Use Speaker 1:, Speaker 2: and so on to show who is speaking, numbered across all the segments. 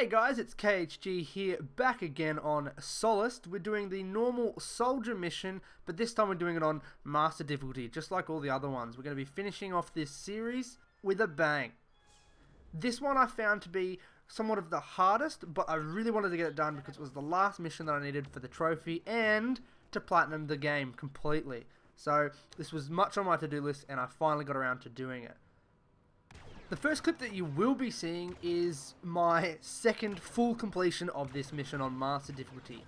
Speaker 1: Hey guys, it's KHG here, back again on Solist. We're doing the normal soldier mission, but this time we're doing it on master difficulty, just like all the other ones. We're going to be finishing off this series with a bang. This one I found to be somewhat of the hardest, but I really wanted to get it done because it was the last mission that I needed for the trophy and to platinum the game completely. So this was much on my to-do list and I finally got around to doing it. The first clip that you will be seeing is my second full completion of this mission on master difficulty.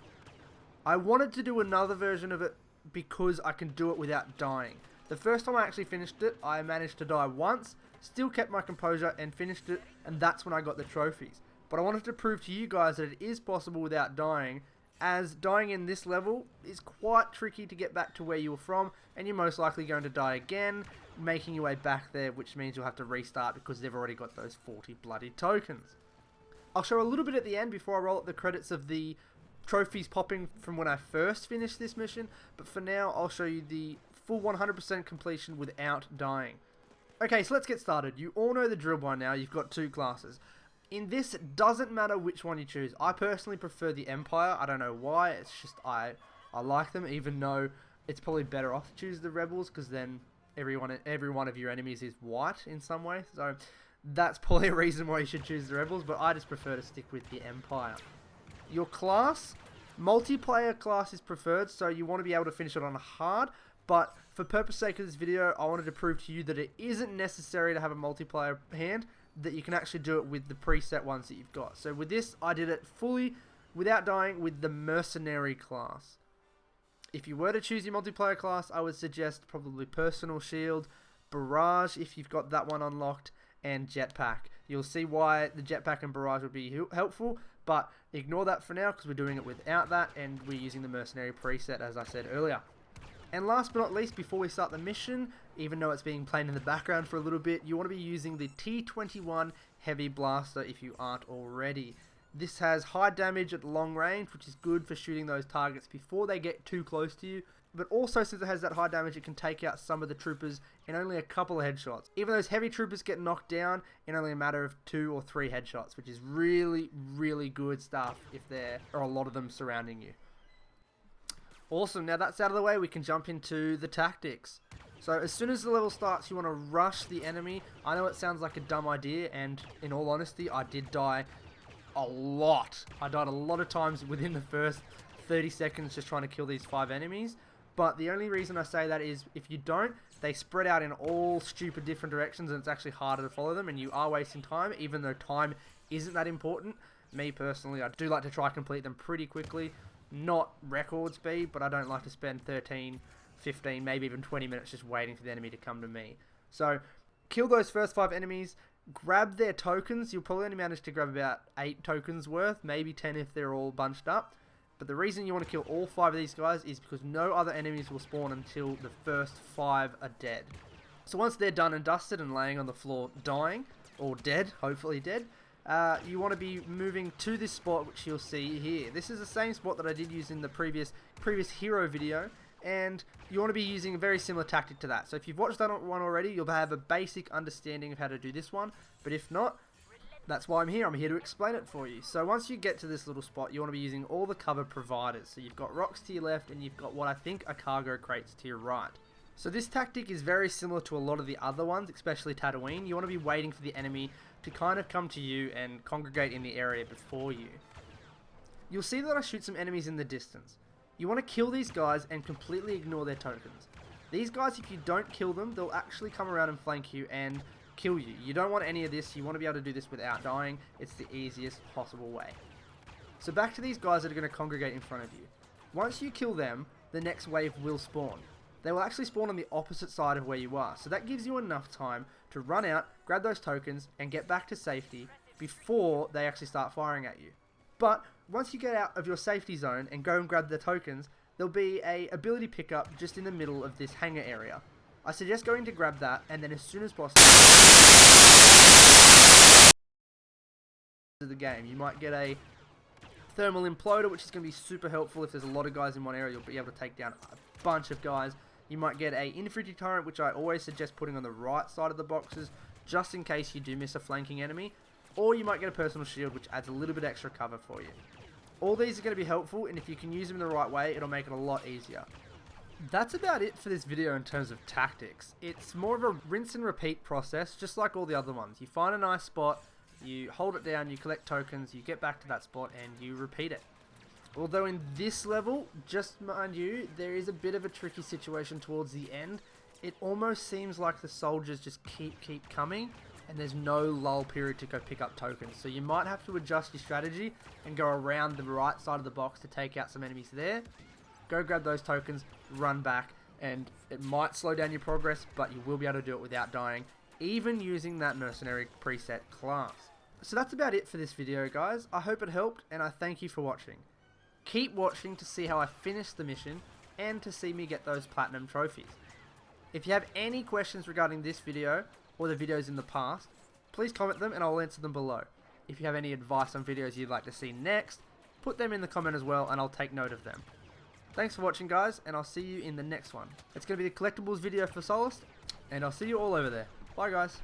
Speaker 1: I wanted to do another version of it because I can do it without dying. The first time I actually finished it, I managed to die once, still kept my composure and finished it, and that's when I got the trophies. But I wanted to prove to you guys that it is possible without dying, as dying in this level is quite tricky to get back to where you were from, and you're most likely going to die again, making your way back there, which means you'll have to restart because they've already got those 40 bloody tokens. I'll show a little bit at the end before I roll up the credits of the trophies popping from when I first finished this mission, but for now I'll show you the full 100% completion without dying. Okay, so let's get started. You all know the drill by now. You've got two classes. In this, it doesn't matter which one you choose. I personally prefer the Empire. I don't know why. It's just I like them, even though it's probably better off to choose the Rebels, because then every one of your enemies is white in some way. So that's probably a reason why you should choose the Rebels, but I just prefer to stick with the Empire. Your class, multiplayer class is preferred, so you want to be able to finish it on hard, but for purpose sake of this video, I wanted to prove to you that it isn't necessary to have a multiplayer hand, that you can actually do it with the preset ones that you've got. So with this, I did it fully without dying with the Mercenary class. If you were to choose your multiplayer class, I would suggest probably Personal Shield, Barrage if you've got that one unlocked, and Jetpack. You'll see why the Jetpack and Barrage would be helpful, but ignore that for now because we're doing it without that and we're using the Mercenary preset as I said earlier. And last but not least, before we start the mission, even though it's being played in the background for a little bit, you want to be using the T21 Heavy Blaster if you aren't already. This has high damage at long range, which is good for shooting those targets before they get too close to you. But also, since it has that high damage, it can take out some of the troopers in only a couple of headshots. Even those heavy troopers get knocked down in only a matter of 2 or 3 headshots, which is really, really good stuff if there are a lot of them surrounding you. Awesome, now that's out of the way, we can jump into the tactics. So as soon as the level starts, you want to rush the enemy. I know it sounds like a dumb idea, and in all honesty, I did die a lot. I died a lot of times within the first 30 seconds just trying to kill these 5 enemies. But the only reason I say that is if you don't, they spread out in all stupid different directions and it's actually harder to follow them and you are wasting time, even though time isn't that important. Me personally, I do like to try to complete them pretty quickly. Not record speed, but I don't like to spend 13, 15, maybe even 20 minutes just waiting for the enemy to come to me. So kill those first 5 enemies, grab their tokens. You'll probably only manage to grab about 8 tokens worth, maybe 10 if they're all bunched up. But the reason you want to kill all 5 of these guys is because no other enemies will spawn until the first 5 are dead. So once they're done and dusted and laying on the floor dying, or dead, hopefully dead, you want to be moving to this spot which you'll see here. This is the same spot that I did use in the previous hero video, and you want to be using a very similar tactic to that. So if you've watched that one already, you'll have a basic understanding of how to do this one, but if not, that's why I'm here. I'm here to explain it for you. So once you get to this little spot, you want to be using all the cover providers. So you've got rocks to your left and you've got what I think are cargo crates to your right. So this tactic is very similar to a lot of the other ones, especially Tatooine. You want to be waiting for the enemy to kind of come to you and congregate in the area before you. You'll see that I shoot some enemies in the distance. You want to kill these guys and completely ignore their tokens. These guys, if you don't kill them, they'll actually come around and flank you and kill you. You don't want any of this. You want to be able to do this without dying. It's the easiest possible way. So back to these guys that are going to congregate in front of you. Once you kill them, the next wave will spawn. They will actually spawn on the opposite side of where you are. So that gives you enough time to run out, grab those tokens, and get back to safety before they actually start firing at you. But once you get out of your safety zone and go and grab the tokens, there'll be a ability pickup just in the middle of this hangar area. I suggest going to grab that, and then as soon as possible the game. You might get a thermal imploder, which is going to be super helpful if there's a lot of guys in one area. You'll be able to take down a bunch of guys. You might get a infantry turret, which I always suggest putting on the right side of the boxes, just in case you do miss a flanking enemy. or you might get a personal shield which adds a little bit extra cover for you. All these are going to be helpful, and if you can use them in the right way, it'll make it a lot easier. That's about it for this video in terms of tactics. It's more of a rinse and repeat process, just like all the other ones. You find a nice spot, you hold it down, you collect tokens, you get back to that spot, and you repeat it. Although in this level, just mind you, there is a bit of a tricky situation towards the end. It almost seems like the soldiers just keep coming, and there's no lull period to go pick up tokens. So you might have to adjust your strategy and go around the right side of the box to take out some enemies there. Go grab those tokens, run back, and it might slow down your progress, but you will be able to do it without dying, even using that mercenary preset class. So that's about it for this video, guys. I hope it helped, and I thank you for watching. Keep watching to see how I finish the mission and to see me get those platinum trophies. If you have any questions regarding this video or the videos in the past, please comment them and I'll answer them below. If you have any advice on videos you'd like to see next, put them in the comment as well and I'll take note of them. Thanks for watching, guys, and I'll see you in the next one. It's going to be the collectibles video for Solis, and I'll see you all over there. Bye, guys.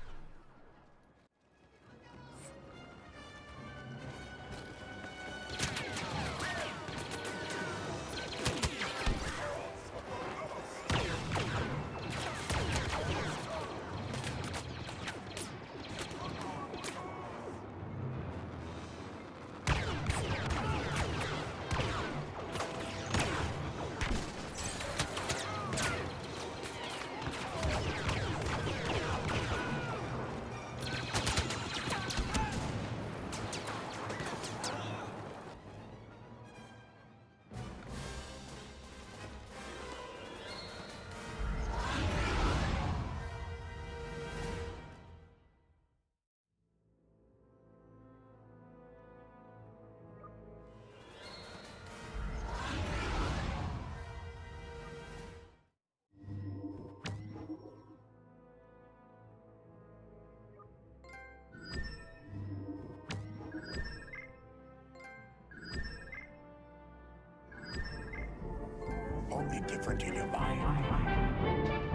Speaker 2: Only different in your mind.